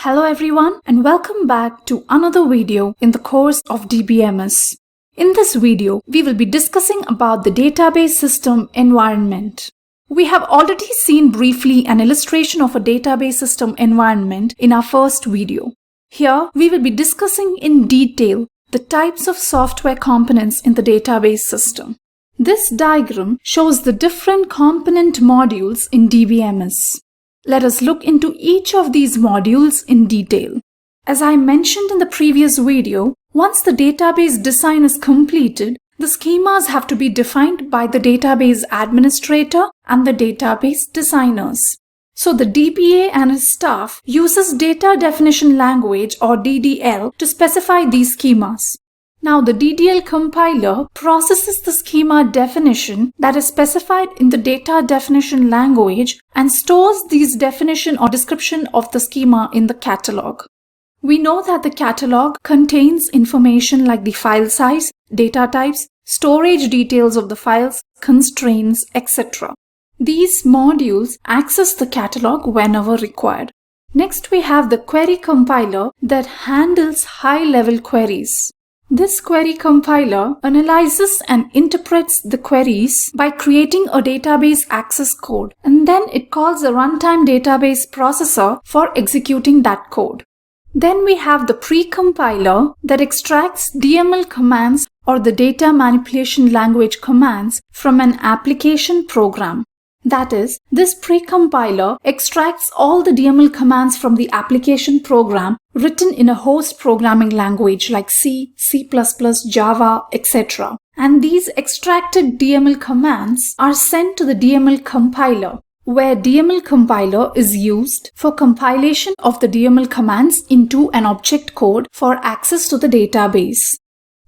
Hello everyone and welcome back to another video in the course of DBMS. In this video, we will be discussing about the database system environment. We have already seen briefly an illustration of a database system environment in our first video. Here, we will be discussing in detail the types of software components in the database system. This diagram shows the different component modules in DBMS. Let us look into each of these modules in detail. As I mentioned in the previous video, once the database design is completed, the schemas have to be defined by the database administrator and the database designers. So the DBA and his staff uses data definition language or DDL to specify these schemas. Now the DDL compiler processes the schema definition that is specified in the data definition language and stores these definition or description of the schema in the catalog. We know that the catalog contains information like the file size, data types, storage details of the files, constraints, etc. These modules access the catalog whenever required. Next, we have the query compiler that handles high-level queries. This query compiler analyzes and interprets the queries by creating a database access code, and then it calls a runtime database processor for executing that code. Then we have the pre-compiler that extracts DML commands or the data manipulation language commands from an application program. That is, this pre-compiler extracts all the DML commands from the application program written in a host programming language like C, C++, Java, etc. And these extracted DML commands are sent to the DML compiler, where DML compiler is used for compilation of the DML commands into an object code for access to the database.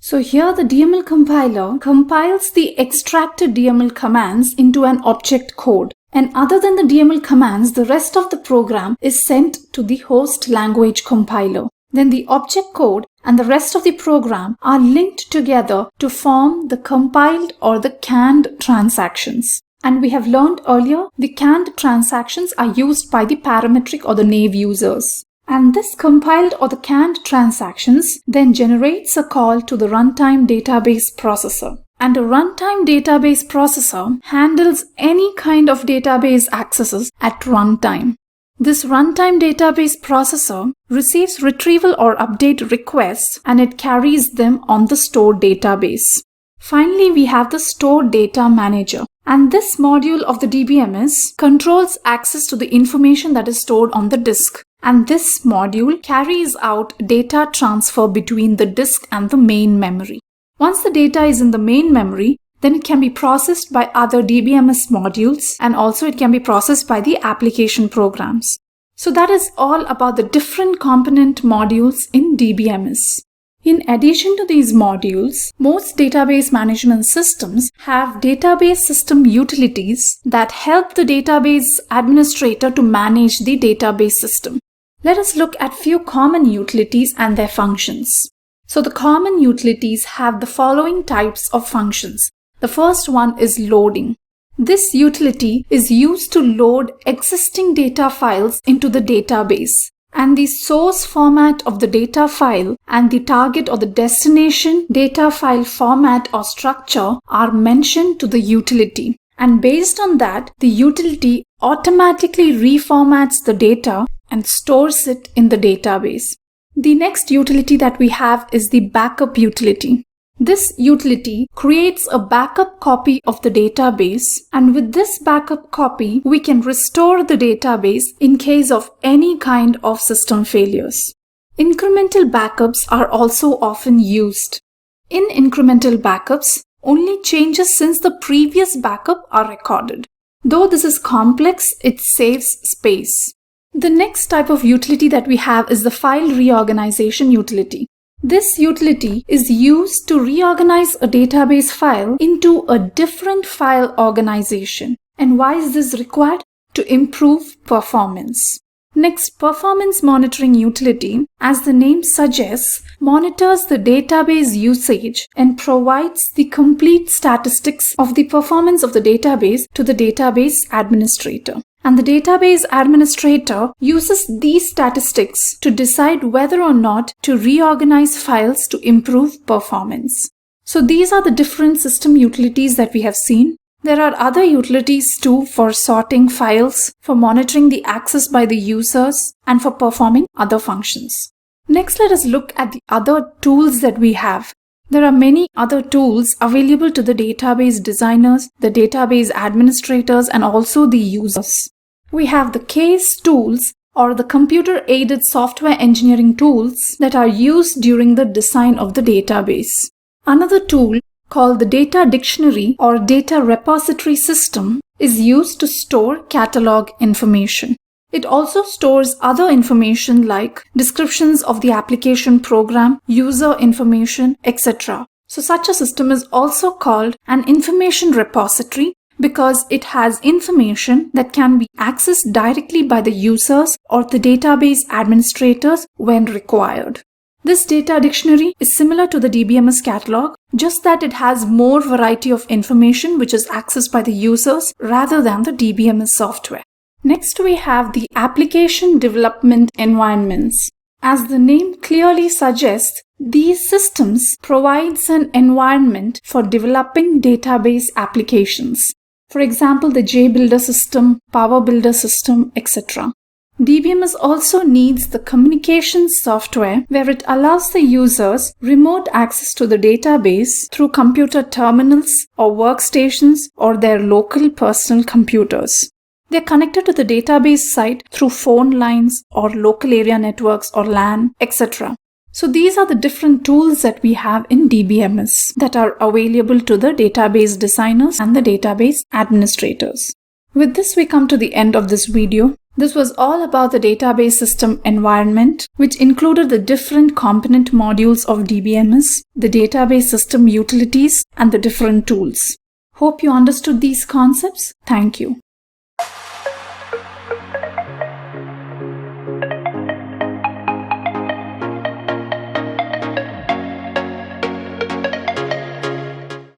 So here the DML compiler compiles the extracted DML commands into an object code. And other than the DML commands, the rest of the program is sent to the host language compiler. Then the object code and the rest of the program are linked together to form the compiled or the canned transactions. And we have learned earlier, the canned transactions are used by the parametric or the naive users. And this compiled or the canned transactions then generates a call to the runtime database processor. And a runtime database processor handles any kind of database accesses at runtime. This runtime database processor receives retrieval or update requests and it carries them on the stored database. Finally, we have the stored data manager. And this module of the DBMS controls access to the information that is stored on the disk. And this module carries out data transfer between the disk and the main memory. Once the data is in the main memory, then it can be processed by other DBMS modules and also it can be processed by the application programs. So that is all about the different component modules in DBMS. In addition to these modules, most database management systems have database system utilities that help the database administrator to manage the database system. Let us look at few common utilities and their functions. So the common utilities have the following types of functions. The first one is loading. This utility is used to load existing data files into the database. And the source format of the data file and the target or the destination data file format or structure are mentioned to the utility. And based on that, the utility automatically reformats the data and stores it in the database. The next utility that we have is the backup utility. This utility creates a backup copy of the database, and with this backup copy, we can restore the database in case of any kind of system failures. Incremental backups are also often used. In incremental backups, only changes since the previous backup are recorded. Though this is complex, it saves space. The next type of utility that we have is the file reorganization utility. This utility is used to reorganize a database file into a different file organization. And why is this required? To improve performance. Next, performance monitoring utility, as the name suggests, monitors the database usage and provides the complete statistics of the performance of the database to the database administrator. and the database administrator uses these statistics to decide whether or not to reorganize files to improve performance. So these are the different system utilities that we have seen. There are other utilities too for sorting files, for monitoring the access by the users, and for performing other functions. Next, let us look at the other tools that we have. There are many other tools available to the database designers, the database administrators, and also the users. We have the CASE tools, or the computer-aided software engineering tools that are used during the design of the database. Another tool called the data dictionary or data repository system is used to store catalog information. It also stores other information like descriptions of the application program, user information, etc. So such a system is also called an information repository because it has information that can be accessed directly by the users or the database administrators when required. This data dictionary is similar to the DBMS catalog, just that it has more variety of information which is accessed by the users rather than the DBMS software. Next, we have the application development environments. As the name clearly suggests, these systems provides an environment for developing database applications. For example, the JBuilder system, Power Builder system, etc. DBMS also needs the communications software where it allows the users remote access to the database through computer terminals or workstations or their local personal computers. They are connected to the database site through phone lines or local area networks or LAN, etc. So these are the different tools that we have in DBMS that are available to the database designers and the database administrators. With this, we come to the end of this video. This was all about the database system environment, which included the different component modules of DBMS, the database system utilities, and the different tools. Hope you understood these concepts. Thank you.